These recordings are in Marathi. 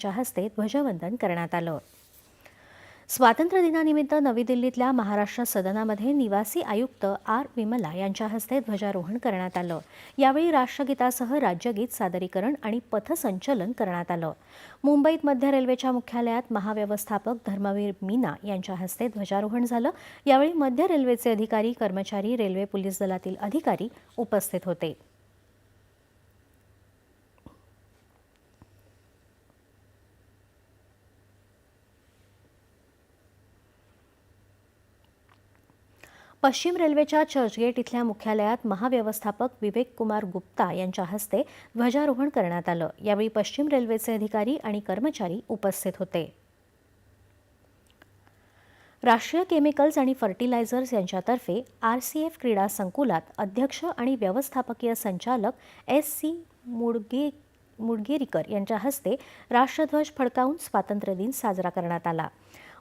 च्या हस्ते ध्वजवंदन करण्यात आलं। स्वातंत्र्य दिनानिमित्त नवी दिल्लीतल्या महाराष्ट्र सदनामध्ये निवासी आयुक्त आर विमला यांच्या हस्ते ध्वजारोहण करण्यात आलं। यावेळी राष्ट्रगीतासह राज्यगीत सादरीकरण आणि पथसंचलन करण्यात आलं। मुंबईत मध्य रेल्वेच्या मुख्यालयात महाव्यवस्थापक धर्मवीर मीना यांच्या हस्ते ध्वजारोहण झालं। यावेळी मध्य रेल्वेचे अधिकारी, कर्मचारी, रेल्वे पोलीस दलातील अधिकारी उपस्थित होते। पश्चिम रेल्वेच्या चर्चगेट इथल्या मुख्यालयात महाव्यवस्थापक विवेक कुमार गुप्ता यांच्या हस्ते ध्वजारोहण करण्यात आलं। यावेळी पश्चिम रेल्वेचे अधिकारी आणि कर्मचारी उपस्थित होते। राष्ट्रीय केमिकल्स आणि फर्टिलायझर्स यांच्यातर्फे आरसीएफ क्रीडा संकुलात अध्यक्ष आणि व्यवस्थापकीय संचालक एस.सी. मुडगेरीकर यांच्या हस्ते राष्ट्रध्वज फडकावून स्वातंत्र्य दिन साजरा करण्यात आला।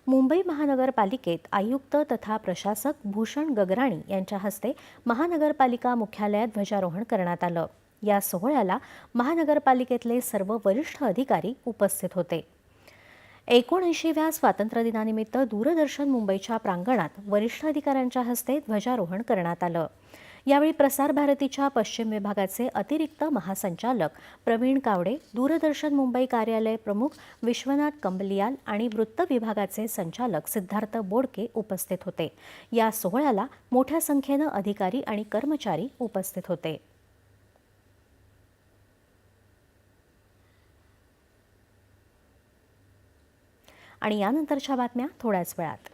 मुंबई महानगरपालिकेत आयुक्त तथा प्रशासक भूषण गगराणी यांच्या हस्ते महानगरपालिका मुख्यालयात ध्वजारोहण करण्यात आलं। या सोहळ्याला महानगरपालिकेतले सर्व वरिष्ठ अधिकारी उपस्थित होते। 79व्या स्वातंत्र्य दिनानिमित्त दूरदर्शन मुंबईच्या प्रांगणात वरिष्ठ अधिकाऱ्यांच्या हस्ते ध्वजारोहण करण्यात आलं। यावेळी प्रसार भारतीच्या पश्चिम विभागाचे अतिरिक्त महासंचालक प्रवीण कावडे, दूरदर्शन मुंबई कार्यालय प्रमुख विश्वनाथ कंबलियाल आणि वृत्त विभागाचे संचालक सिद्धार्थ बोडके उपस्थित होते। या सोहळ्याला मोठ्या संख्येने अधिकारी आणि कर्मचारी उपस्थित होते। आणि यानंतरच्या बातम्या थोड्याच वेळात।